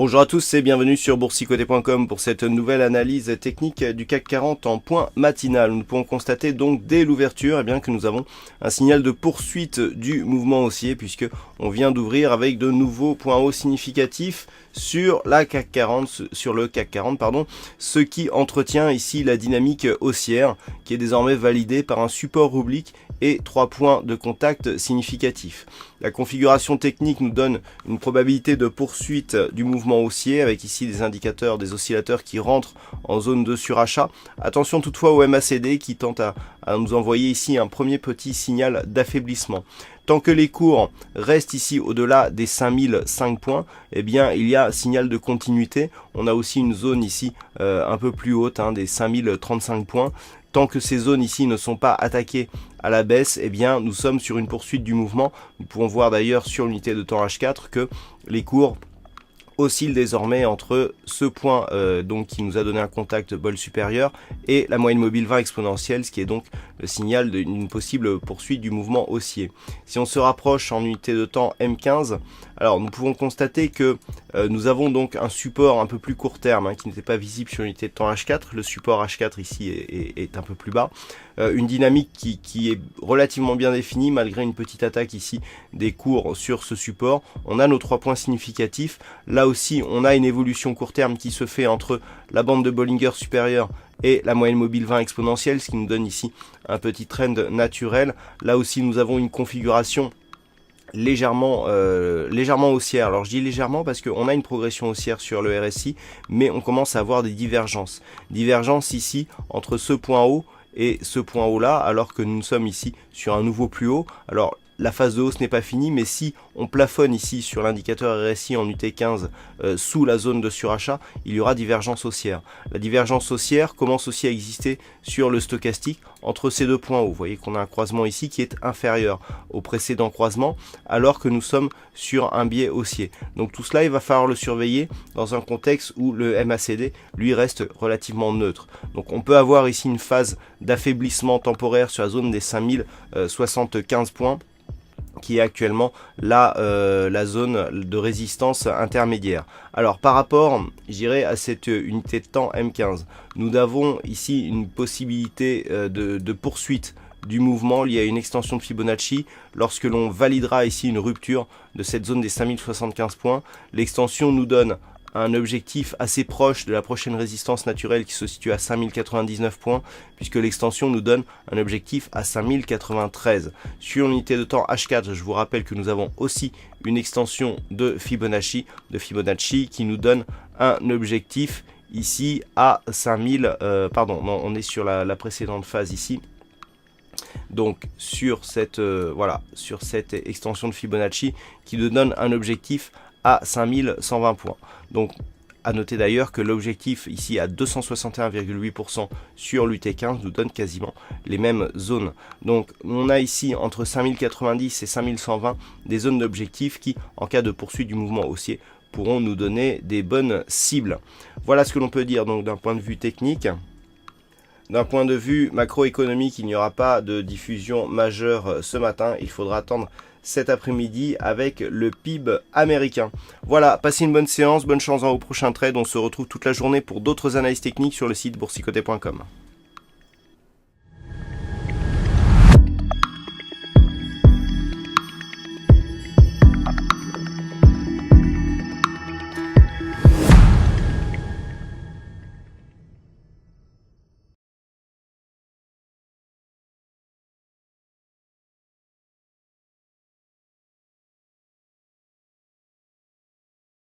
Bonjour à tous et bienvenue sur boursicoté.com pour cette nouvelle analyse technique du CAC 40 en point matinal. Nous pouvons constater donc dès l'ouverture que nous avons un signal de poursuite du mouvement haussier puisque on vient d'ouvrir avec de nouveaux points hauts significatifs sur le CAC 40, ce qui entretient ici la dynamique haussière qui est désormais validée par un support oblique et 3 points de contact significatifs. La configuration technique nous donne une probabilité de poursuite du mouvement haussier avec ici des indicateurs, des oscillateurs qui rentrent en zone de surachat. Attention toutefois au MACD qui tente à nous envoyer ici un premier petit signal d'affaiblissement. Tant que les cours restent ici au-delà des 5005 points, il y a signal de continuité. On a aussi une zone ici un peu plus haute, des 5035 points. Tant que ces zones ici ne sont pas attaquées à la baisse, nous sommes sur une poursuite du mouvement. Nous pouvons voir d'ailleurs sur l'unité de temps H4 que les cours oscille désormais entre ce point qui nous a donné un contact bol supérieur et la moyenne mobile 20 exponentielle, ce qui est donc le signal d'une possible poursuite du mouvement haussier. Si on se rapproche en unité de temps M15, alors nous pouvons constater que nous avons donc un support un peu plus court terme qui n'était pas visible sur l'unité de temps H4. Le support H4 ici est un peu plus bas. Une dynamique qui est relativement bien définie malgré une petite attaque ici des cours sur ce support. On a nos 3 points significatifs. Là aussi, on a une évolution court terme qui se fait entre la bande de Bollinger supérieure et la moyenne mobile 20 exponentielle, ce qui nous donne ici un petit trend naturel. Là aussi, nous avons une configuration légèrement haussière. Alors je dis légèrement parce qu'on a une progression haussière sur le RSI, mais on commence à avoir des divergences. Divergences ici entre ce point haut et ce point haut là, alors que nous sommes ici sur un nouveau plus haut. Alors la phase de hausse n'est pas finie, mais si on plafonne ici sur l'indicateur RSI en UT15 sous la zone de surachat, il y aura divergence haussière. La divergence haussière commence aussi à exister sur le stochastique entre ces deux points hauts. Vous voyez qu'on a un croisement ici qui est inférieur au précédent croisement, alors que nous sommes sur un biais haussier. Donc tout cela, il va falloir le surveiller dans un contexte où le MACD, lui, reste relativement neutre. Donc on peut avoir ici une phase d'affaiblissement temporaire sur la zone des 5075 points, qui est actuellement la zone de résistance intermédiaire. Alors par rapport, je dirais, à cette unité de temps M15, nous avons ici une possibilité de poursuite du mouvement lié à une extension de Fibonacci. Lorsque l'on validera ici une rupture de cette zone des 5075 points, l'extension nous donne un objectif assez proche de la prochaine résistance naturelle qui se situe à 5099 points, puisque l'extension nous donne un objectif à 5093. Sur l'unité de temps H4, je vous rappelle que nous avons aussi une extension de Fibonacci qui nous donne un objectif ici à 5000, on est sur la précédente phase ici. Donc sur cette extension de Fibonacci qui nous donne un objectif à 5120 points. Donc à noter d'ailleurs que l'objectif ici à 261,8% sur l'UT15 nous donne quasiment les mêmes zones. Donc on a ici entre 5090 et 5120 des zones d'objectif qui, en cas de poursuite du mouvement haussier, pourront nous donner des bonnes cibles. Voilà ce que l'on peut dire donc d'un point de vue technique. D'un point de vue macroéconomique, il n'y aura pas de diffusion majeure ce matin. Il faudra attendre cet après-midi avec le PIB américain. Voilà, passez une bonne séance, bonne chance au prochain trade. On se retrouve toute la journée pour d'autres analyses techniques sur le site boursicoté.com.